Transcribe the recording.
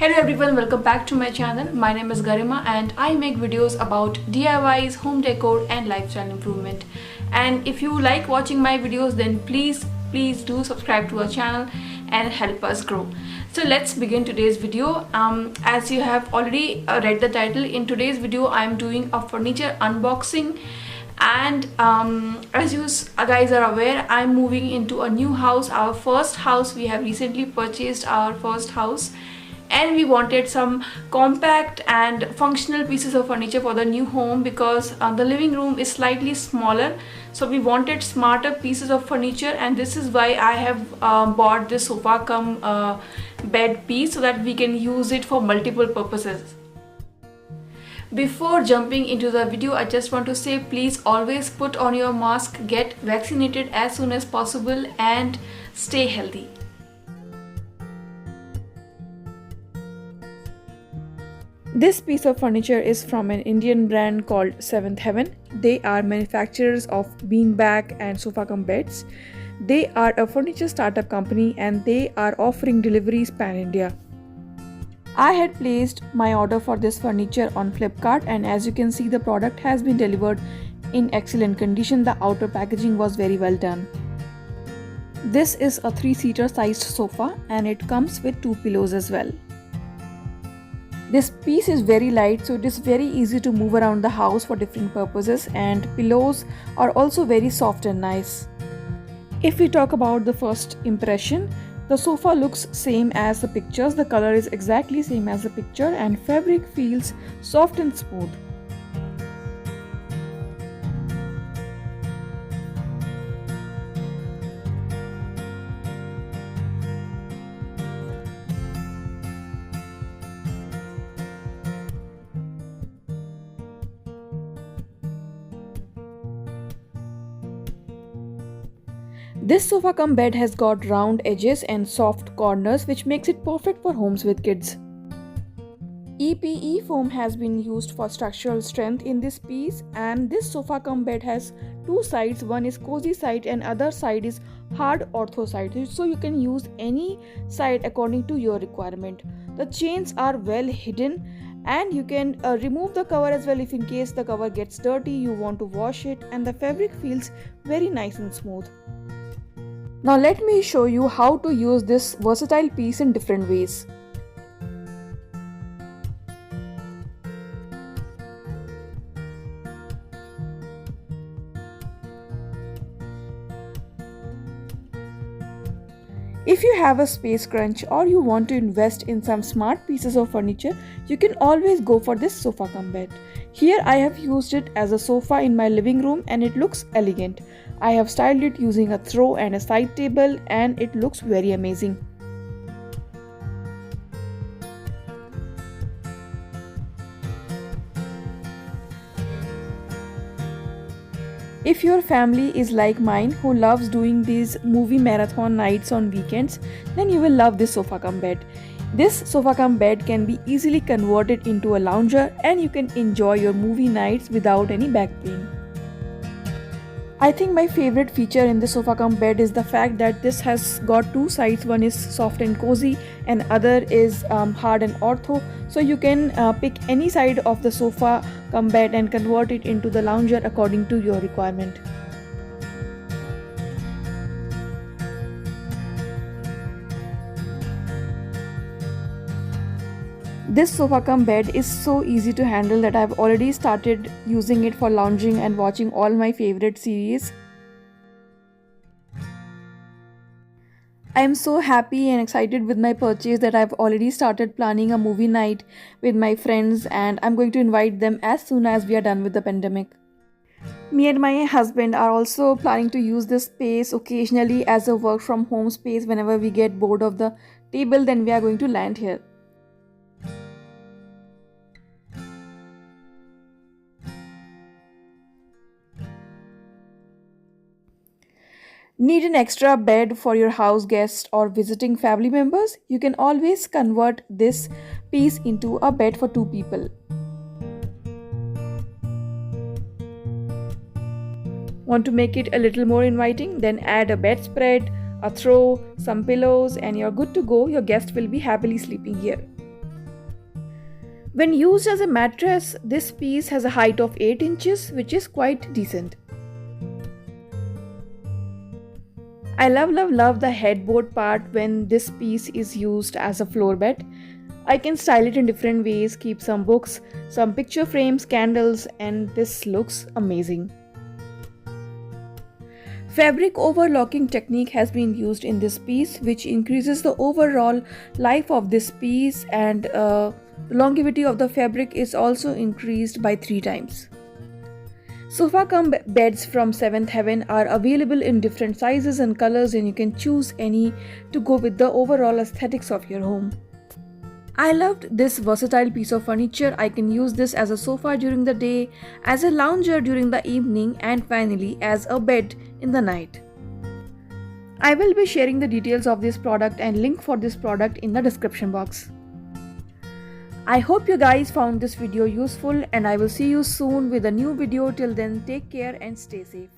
Hello everyone, welcome back to my channel. My name is Garima and I make videos about DIYs, home decor and lifestyle improvement. And if you like watching my videos, then please do subscribe to our channel and help us grow. So let's begin today's video. As you have already read the title, in today's video I am doing a furniture unboxing. And as you guys are aware, I'm moving into a new house, our first house. We have recently purchased our first house and we wanted some compact and functional pieces of furniture for the new home because the living room is slightly smaller, so we wanted smarter pieces of furniture, and this is why I have bought this Sofacom bed piece so that we can use it for multiple purposes. Before jumping into the video, I just want to say, please always put on your mask, get vaccinated as soon as possible and stay healthy. This piece of furniture is from an Indian brand called Seventh Heaven. They are manufacturers of beanbag and Sofacom beds. They are a furniture startup company and they are offering deliveries pan-India. I had placed my order for this furniture on Flipkart, and as you can see, the product has been delivered in excellent condition. The outer packaging was very well done. This is a 3-seater sized sofa and it comes with 2 pillows as well. This piece is very light, so it is very easy to move around the house for different purposes, and pillows are also very soft and nice. If we talk about the first impression, the sofa looks same as the pictures. The color is exactly same as the picture and fabric feels soft and smooth. This Sofacom bed has got round edges and soft corners, which makes it perfect for homes with kids. EPE foam has been used for structural strength in this piece, and this Sofacom bed has 2 sides. One is cozy side and other side is hard ortho side, so you can use any side according to your requirement. The chains are well hidden and you can remove the cover as well if in case the cover gets dirty, you want to wash it, and the fabric feels very nice and smooth. Now let me show you how to use this versatile piece in different ways. If you have a space crunch or you want to invest in some smart pieces of furniture, you can always go for this Sofacom bed. Here I have used it as a sofa in my living room and it looks elegant. I have styled it using a throw and a side table and it looks very amazing. If your family is like mine who loves doing these movie marathon nights on weekends, then you will love this Sofacom bed. This Sofacom bed can be easily converted into a lounger and you can enjoy your movie nights without any back pain. I think my favorite feature in the Sofacom bed is the fact that this has got 2 sides. One is soft and cozy and other is hard and ortho. So you can pick any side of the Sofacom bed and convert it into the lounger according to your requirement. This Sofacom bed is so easy to handle that I've already started using it for lounging and watching all my favorite series. I am so happy and excited with my purchase that I've already started planning a movie night with my friends, and I'm going to invite them as soon as we are done with the pandemic. Me and my husband are also planning to use this space occasionally as a work from home space. Whenever we get bored of the table, then we are going to land here. Need an extra bed for your house guests or visiting family members? You can always convert this piece into a bed for 2 people. Want to make it a little more inviting? Then add a bedspread, a throw, some pillows, and you're good to go. Your guest will be happily sleeping here. When used as a mattress, this piece has a height of 8 inches, which is quite decent. I love the headboard part when this piece is used as a floor bed. I can style it in different ways, keep some books, some picture frames, candles, and this looks amazing. Fabric overlocking technique has been used in this piece, which increases the overall life of this piece, and the longevity of the fabric is also increased by 3 times. Sofacom beds from 7th Heaven are available in different sizes and colors, and you can choose any to go with the overall aesthetics of your home. I loved this versatile piece of furniture. I can use this as a sofa during the day, as a lounger during the evening, and finally as a bed in the night. I will be sharing the details of this product and link for this product in the description box. I hope you guys found this video useful, and I will see you soon with a new video. Till then, take care and stay safe.